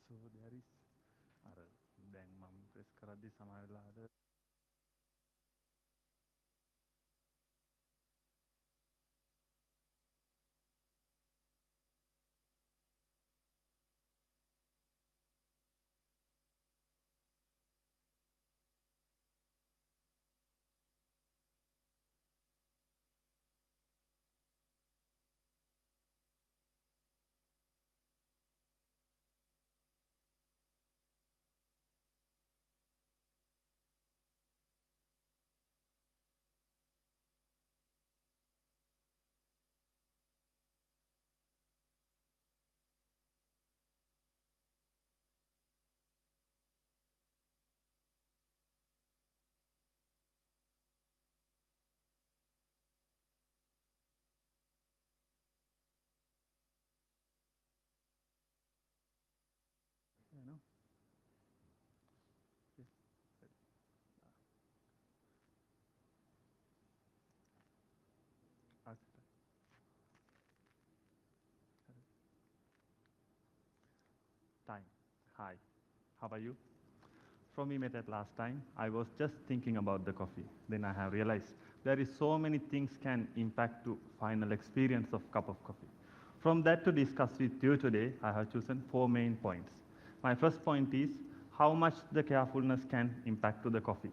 So there is අර දැන් මම ප්‍රෙස් කරද්දි සමහර වෙලාවට you know yes, time. Hi, how are you? From we met at last time, I was just thinking about the coffee. Then I have realized there is so many things can impact to final experience of cup of coffee. From that to discuss with you today, I have chosen four main points. My first point is how much the carefulness can impact to the coffee.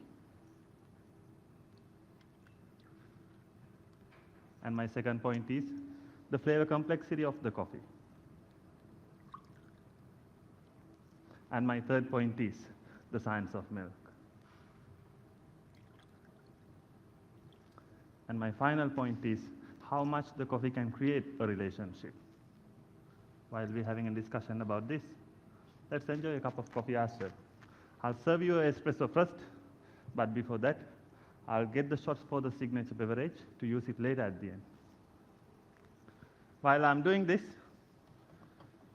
And my second point is the flavor complexity of the coffee. And my third point is the science of milk. And my final point is how much the coffee can create a relationship. While we're having a discussion about this, let's enjoy a cup of coffee as well. I'll serve you an espresso first, but before that, I'll get the shots for the signature beverage to use it later at the end. While I'm doing this,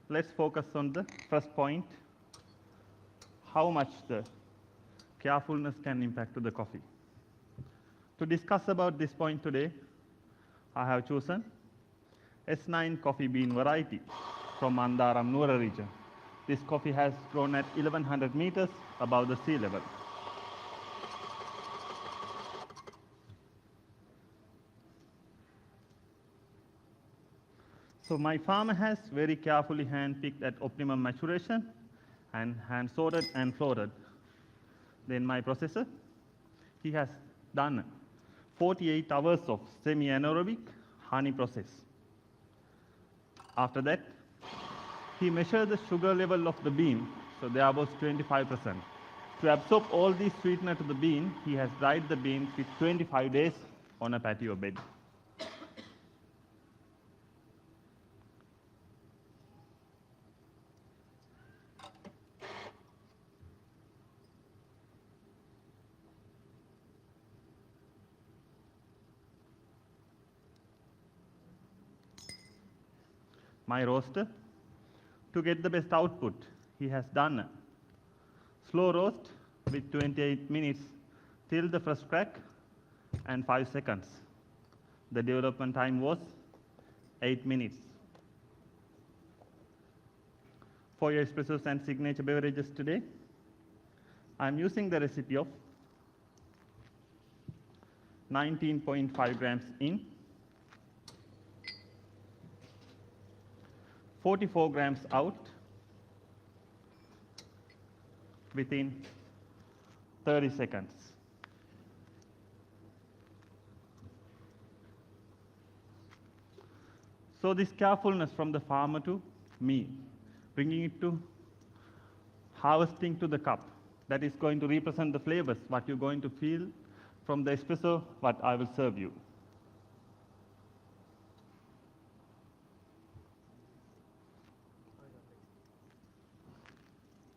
let's focus on the first point, how much the carefulness can impact to the coffee. To discuss about this point today, I have chosen S9 coffee bean variety from Mandaram Nura region. This coffee has grown at 1100 meters above the sea level. So my farmer has very carefully hand-picked at optimum maturation and hand-sorted and floated. Then my processor, he has done 48 hours of semi-anaerobic honey process. After that, he measured the sugar level of the bean, so there was 25%. To absorb all this sweetener to the bean, he has dried the beans with 25 days on a patio bed. My roaster, to get the best output, he has done slow roast with 28 minutes till the first crack and 5 seconds. The development time was 8 minutes. For your espressos and signature beverages today, I'm using the recipe of 19.5 grams in, 44 grams out within 30 seconds. So this carefulness from the farmer to me, bringing it to harvesting to the cup, that is going to represent the flavors, what you're going to feel from the espresso, what I will serve you.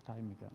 Time again.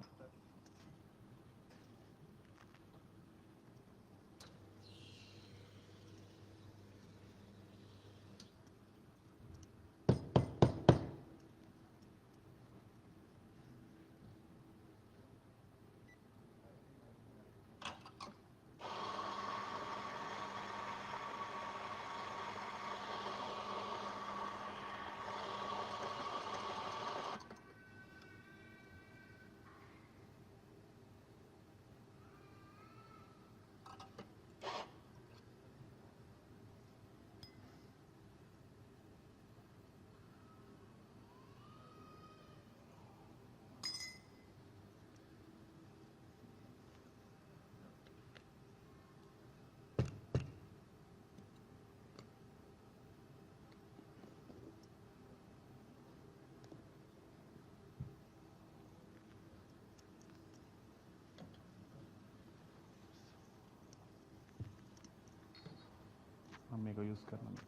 මේක use කරනවා.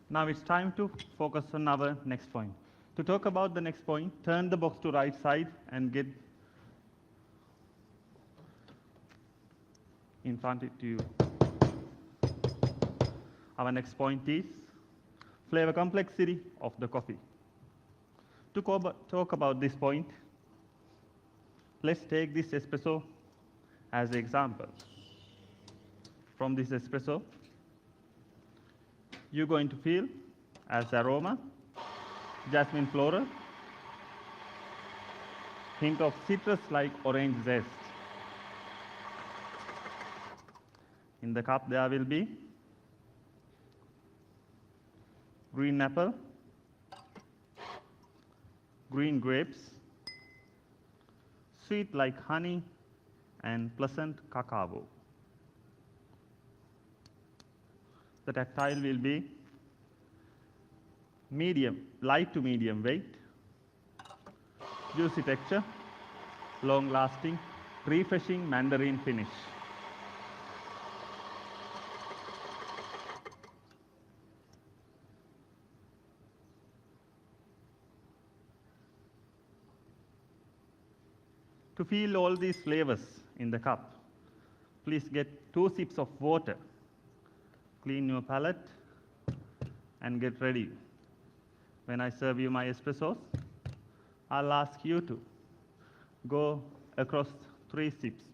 Now it's time to focus on our next point. To talk about the next point, turn the box to right side and get in front of you. Our next point is flavor complexity of the coffee. To talk about this point, let's take this espresso as an example. From this espresso, you're going to feel as aroma, jasmine floral, hint of citrus like orange zest. In the cup there will be green apple, green grapes, sweet like honey, and pleasant cacao. The tactile will be medium, light to medium weight, juicy texture, long lasting, refreshing mandarin finish. To feel all these flavors in the cup, please get 2 sips of water. Clean your palate and get ready. When I serve you my espressos, I'll ask you to go across 3 sips.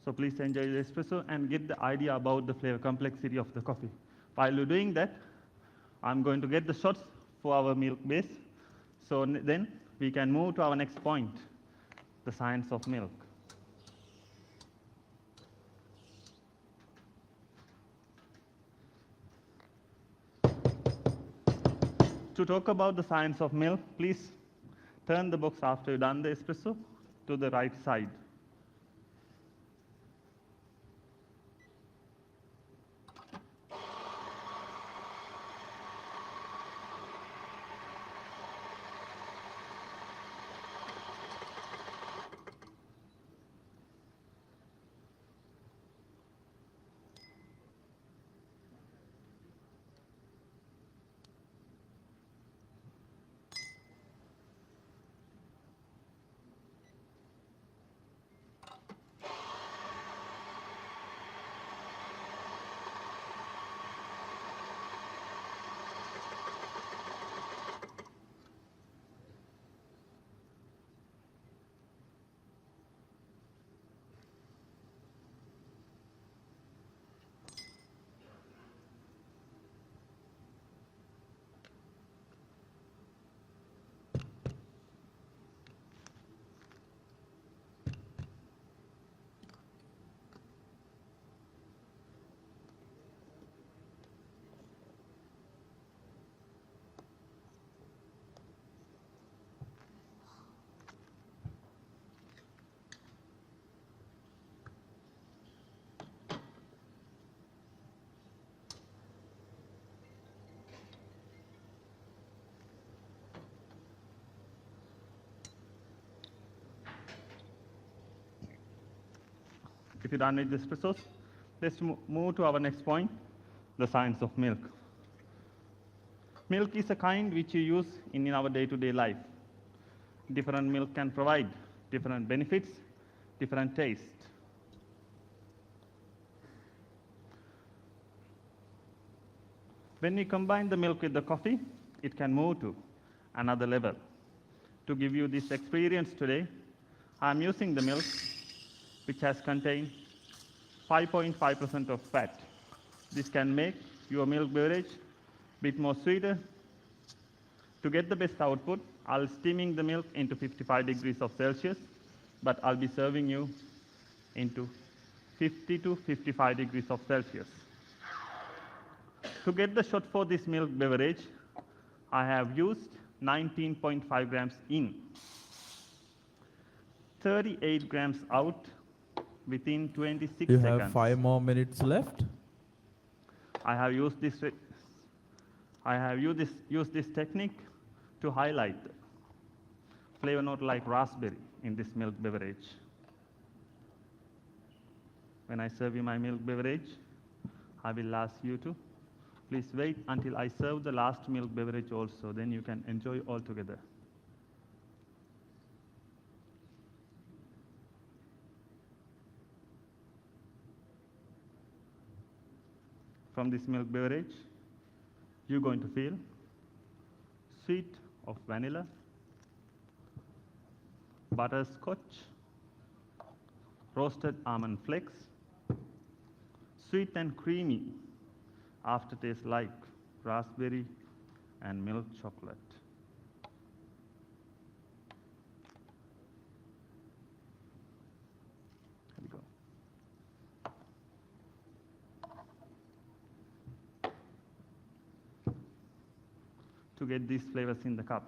So please enjoy the espresso and get the idea about the flavor complexity of the coffee. While you're doing that, I'm going to get the shots for our milk base. So then we can move to our next point, the science of milk. To talk about the science of milk, please turn the box after you've done the espresso to the right side. you're done with the espressos, let's move to our next point, the science of milk. Milk is a kind which you use in our day-to-day life. Different milk can provide different benefits, different taste. When we combine the milk with the coffee, it can move to another level. To give you this experience today, I'm using the milk which has contained 5.5% of fat. This can make your milk beverage a bit more sweeter. To get the best output, I'll steaming the milk into 55 degrees of Celsius, but I'll be serving you into 50 to 55 degrees of Celsius. To get the shot for this milk beverage, I have used 19.5 grams in, 38 grams out within 26 You seconds. have 5 more minutes left. I have used this technique to highlight flavor note like raspberry in this milk beverage. When I serve you my milk beverage, I will ask you to please wait until I serve the last milk beverage also, then you can enjoy all together. From this milk beverage, you're going to feel sweet of vanilla, butterscotch, roasted almond flakes, sweet and creamy aftertaste like raspberry and milk chocolate. Here we go. To get these flavors in the cup,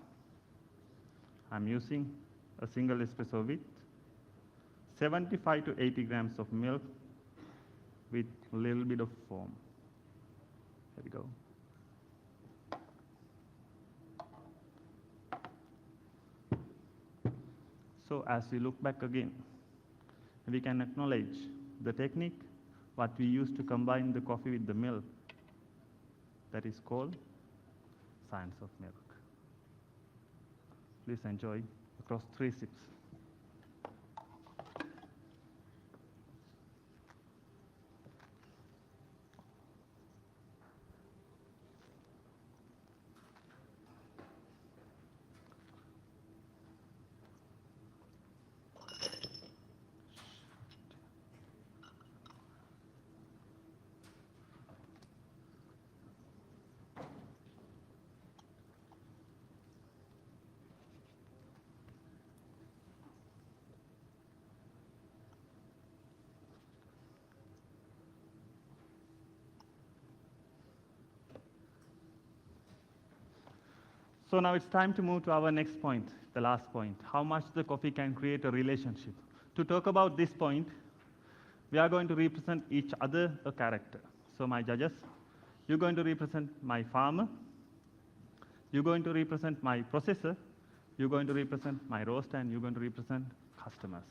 I'm using a single espresso with 75 to 80 grams of milk with a little bit of foam. There we go. So as we look back again, we can acknowledge the technique, what we use to combine the coffee with the milk. That is called science of milk. Please enjoy across 3 sips. So now it's time to move to our next point, the last point, how much the coffee can create a relationship. To talk about this point, we are going to represent each other a character. So my judges, you're going to represent my farmer, you're going to represent my processor, you're going to represent my roaster, and you're going to represent customers.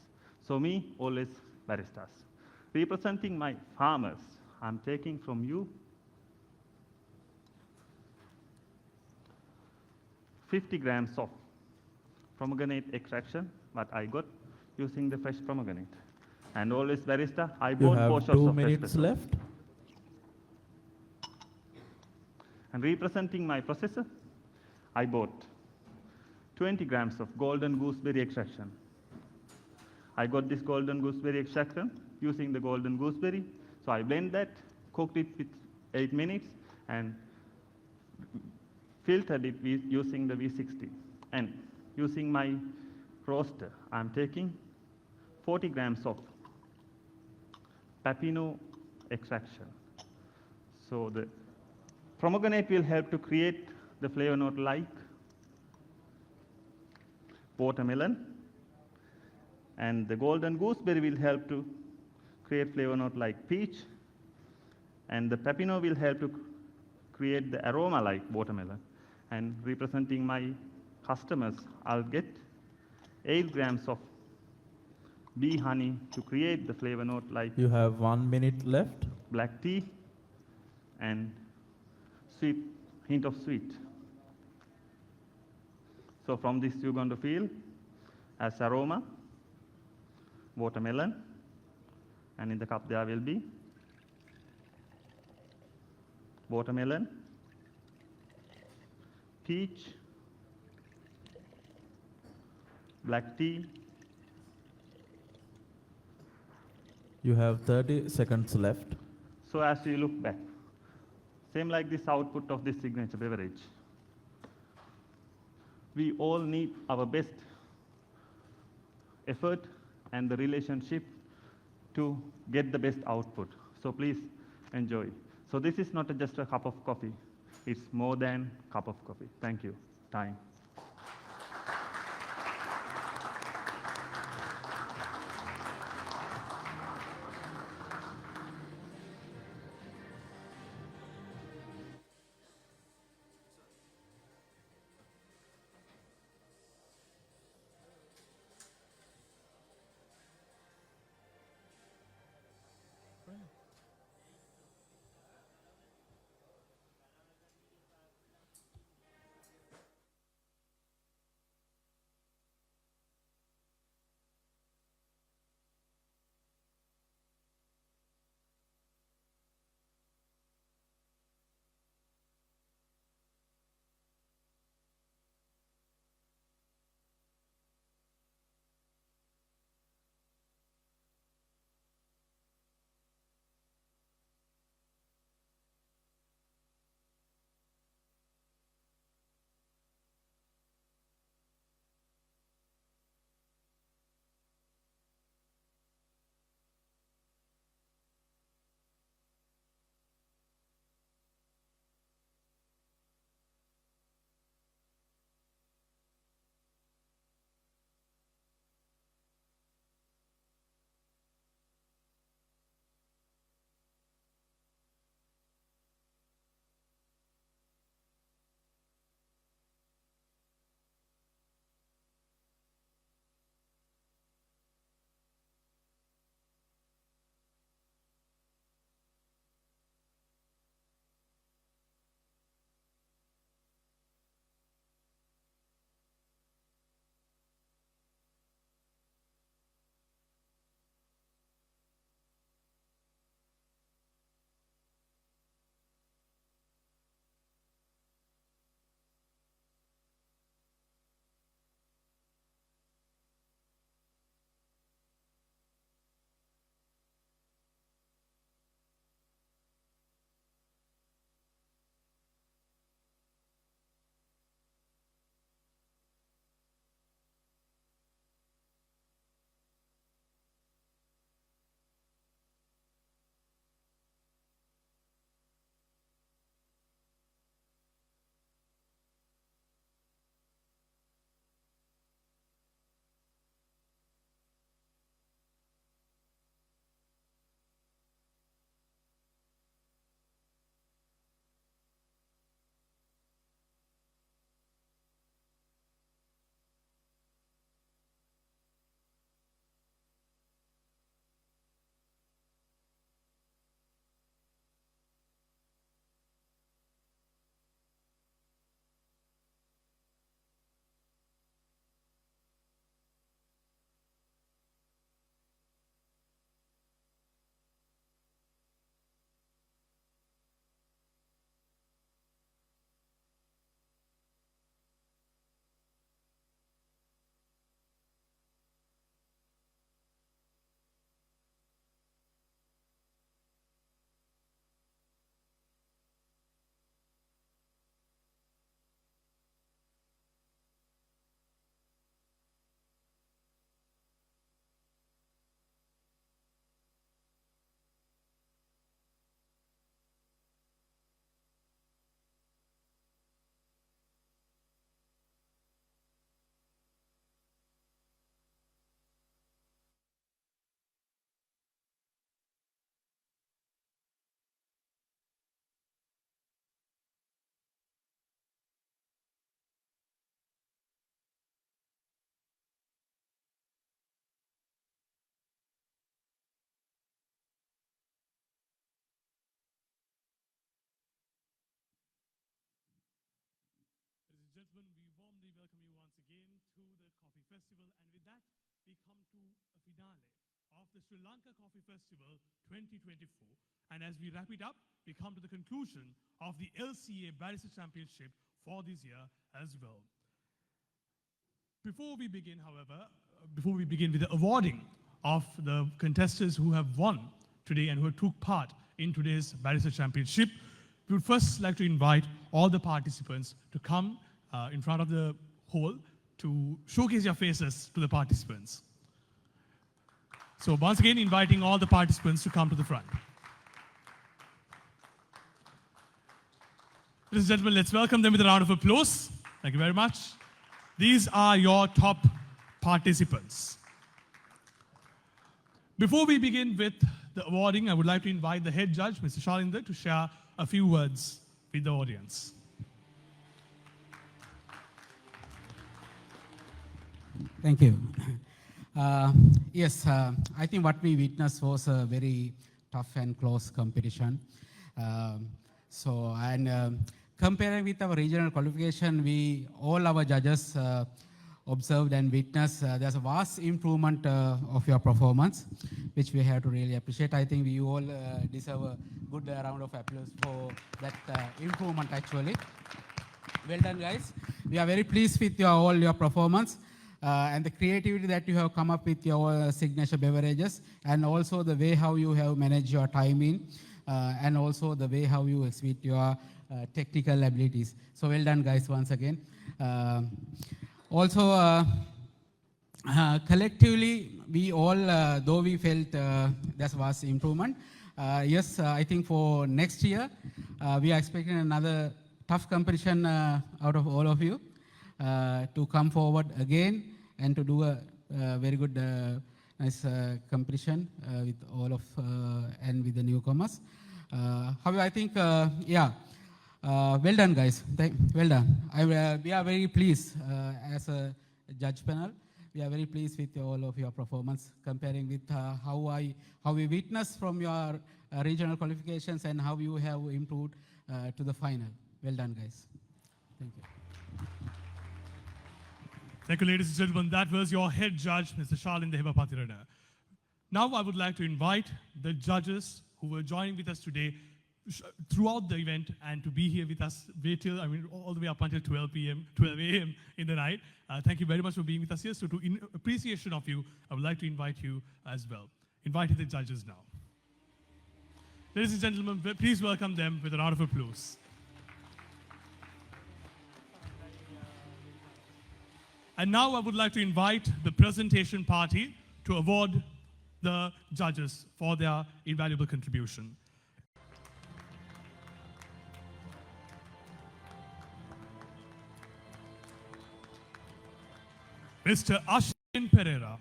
So me, always baristas. Representing my farmers, I'm taking from you 50 grams of pomegranate extraction, what I got using the fresh pomegranate. And always barista, I bought 4 shots of You have 2 minutes espresso. left. And representing my processor, I bought 20 grams of golden gooseberry extraction. I got this golden gooseberry extraction using the golden gooseberry. So I blend that, cooked it with 8 minutes, and filtered it using the V60. And using my roaster, I'm taking 40 grams of Papino extraction. So the pomegranate will help to create the flavor note like watermelon, and the golden gooseberry will help to create flavor note like peach, and the Papino will help to create the aroma like watermelon. And representing my customers, I'll get 8 grams of bee honey to create the flavor note like You have 1 minute left. black tea and sweet, hint of sweet. So from this you're going to feel as aroma, watermelon, and in the cup there will be watermelon, peach, black tea. You have 30 seconds left. So as you look back, same like this output of this signature beverage. We all need our best effort and the relationship to get the best output. So please enjoy. So this is not just a cup of coffee. It's more than a cup of coffee. Thank you. Time. to the Coffee Festival, and with that, we come to a finale of the Sri Lanka Coffee Festival 2024. And as we wrap it up, we come to the conclusion of the LCA Barista Championship for this year as well. Before we begin, however, before we begin with the awarding of the contestants who have won today and who took part in today's Barista Championship, we would first like to invite all the participants to come in front of the hall to showcase your faces to the participants. So once again, inviting all the participants to come to the front. Ladies and gentlemen, let's welcome them with a round of applause. Thank you very much. These are your top participants. Before we begin with the awarding, I would like to invite the head judge, Mr. Shalinder, to share a few words with the audience. Thank you. Yes, I think what we witnessed was a very tough and close competition. Comparing with our regional qualification, all our judges observed and witnessed there's a vast improvement of your performance, which we have to really appreciate. I think we all deserve a good round of applause for that improvement actually. Well done, guys. We are very pleased with all your performance and the creativity that you have come up with your signature beverages, and also the way how you have managed your timing, and also the way how you exhibit your technical abilities. So well done, guys, once again. Collectively, we all, though we felt there was improvement, yes, I think for next year, we are expecting another tough competition out of all of you to come forward again and to do a very good, nice competition with all of and with the newcomers. However, I think, well done, guys. Well done. We are very pleased as a judge panel. We are very pleased with all of your performance, comparing with how we witnessed from your regional qualifications and how you have improved to the final. Well done, guys. Thank you. Thank you, ladies and gentlemen. That was your head judge, Mr. Shalinder Hibapatirana. Now I would like to invite the judges who were joining with us today throughout the event and to be here with us all the way up until 12 a.m. in the night. Thank you very much for being with us here. So in appreciation of you, I would like to invite you as well. Inviting the judges now. Ladies and gentlemen, please welcome them with a round of applause. And now I would like to invite the presentation party to award the judges for their invaluable contribution. Mr. Ashwin Pereira.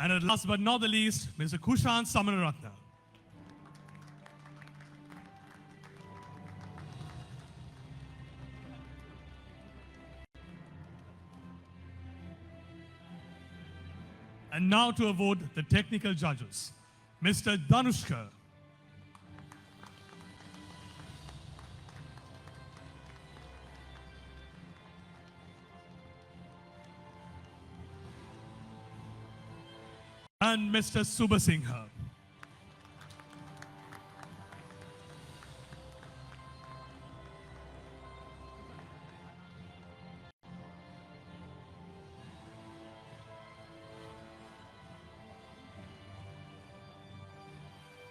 And last but not the least, Mr. Kushan Samanaratna. And now to award the technical judges, Mr. Danushka. And Mr. Subasingha.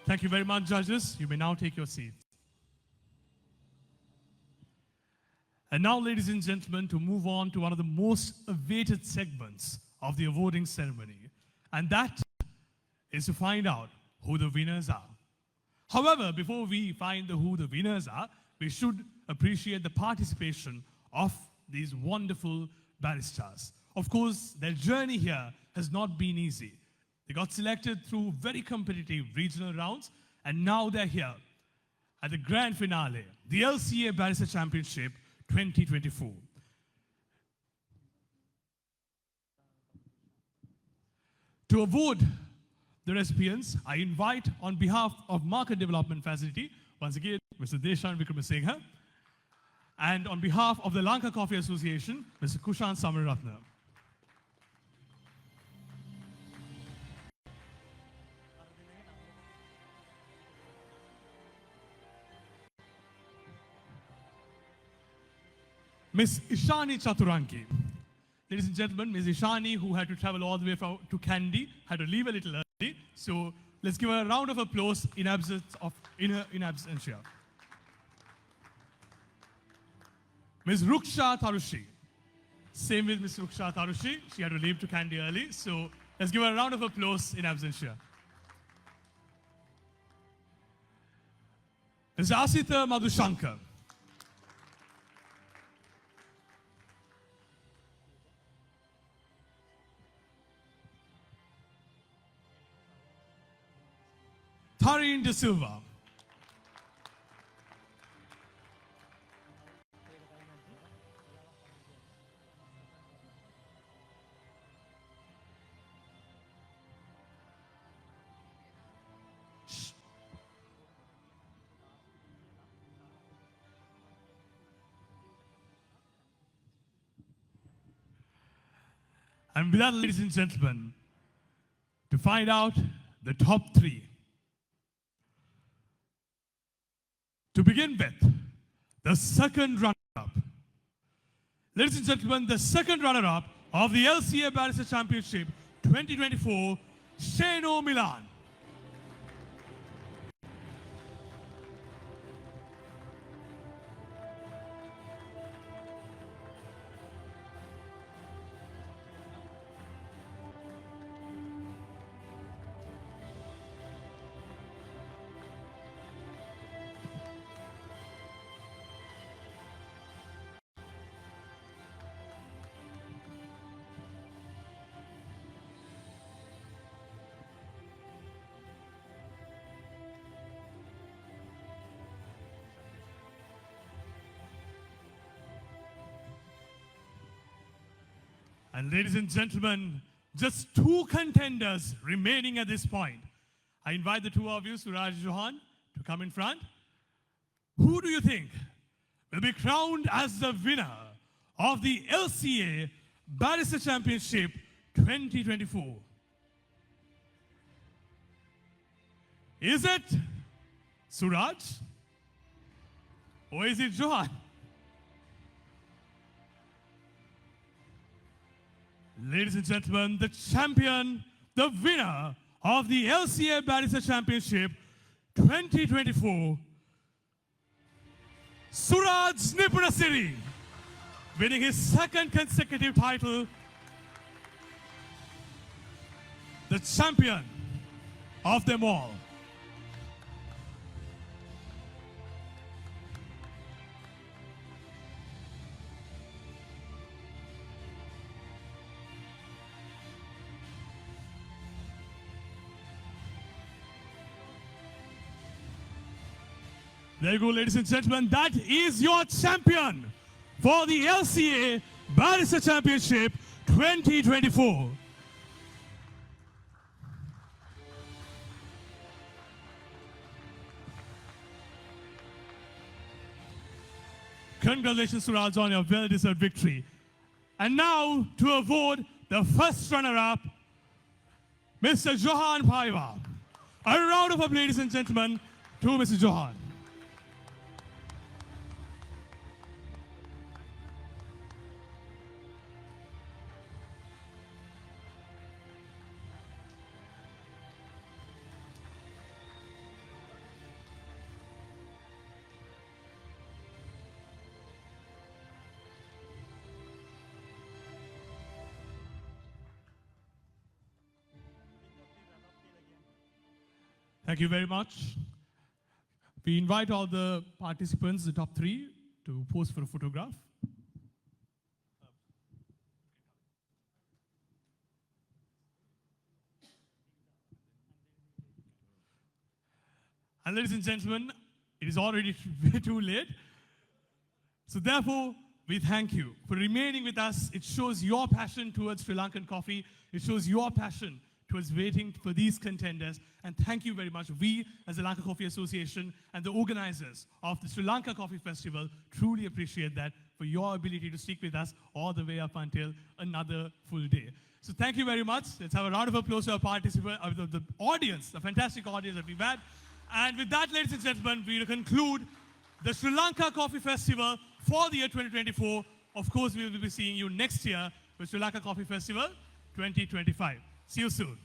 Thank you very much, judges. You may now take your seats. And now, ladies and gentlemen, to move on to one of the most awaited segments of the awarding ceremony. And that is to find out who the winners are. However, before we find who the winners are, we should appreciate the participation of these wonderful baristas. Of course, their journey here has not been easy. They got selected through very competitive regional rounds, and now they're here at the grand finale, the LCA Barista Championship 2024. To award the recipients, I invite on behalf of Market Development Facility, once again, Mr. Deshan Vikramasinghe, and on behalf of the Lanka Coffee Association, Mr. Kushan Samaratna. Ms. Ishani Chaturanki. Ladies and gentlemen, Ms. Ishani, who had to travel all the way to Kandy, had to leave a little early. So let's give her a round of applause in absentia. Ms. Ruksha Tarushi. Same with Ms. Ruksha Tarushi. She had to leave to Kandy early. So let's give her a round of applause in absentia. Ms. Asita Madhushankar. Tareen De Silva. And with that, ladies and gentlemen, to find out the top three. To begin with, the second runner-up. Ladies and gentlemen, the second runner-up of the LCA Barrister Championship 2024, Shano Milan. And ladies and gentlemen, just two contenders remaining at this point. I invite the two of you, Suraj and Johan, to come in front. Who do you think will be crowned as the winner of the LCA Barrister Championship 2024? Is it Suraj? Or is it Johan? Ladies and gentlemen, the champion, the winner of the LCA Barrister Championship 2024, Suraj Nipunasiri, winning his second consecutive title, the champion of them all. There you go, ladies and gentlemen. That is your champion for the LCA Barrister Championship 2024. Congratulations, Suraj, on your well-deserved victory. And now, to award the first runner-up, Mr. Johan Paiva. A round of applause, ladies and gentlemen, to Mr. Johan. Thank you very much. We invite all the participants, the top three, to pose for a photograph. And ladies and gentlemen, it is already way too late. So therefore, we thank you for remaining with us. It shows your passion towards Sri Lankan coffee. It shows your passion towards waiting for these contenders. And thank you very much. We, as the Lanka Coffee Association and the organizers of the Sri Lanka Coffee Festival, truly appreciate that for your ability to stick with us all the way up until another full day. So thank you very much. Let's have a round of applause to our participants, the audience, the fantastic audience that we've had. And with that, ladies and gentlemen, we will conclude the Sri Lanka Coffee Festival for the year 2024. Of course, we will be seeing you next year with Sri Lanka Coffee Festival 2025. See you soon.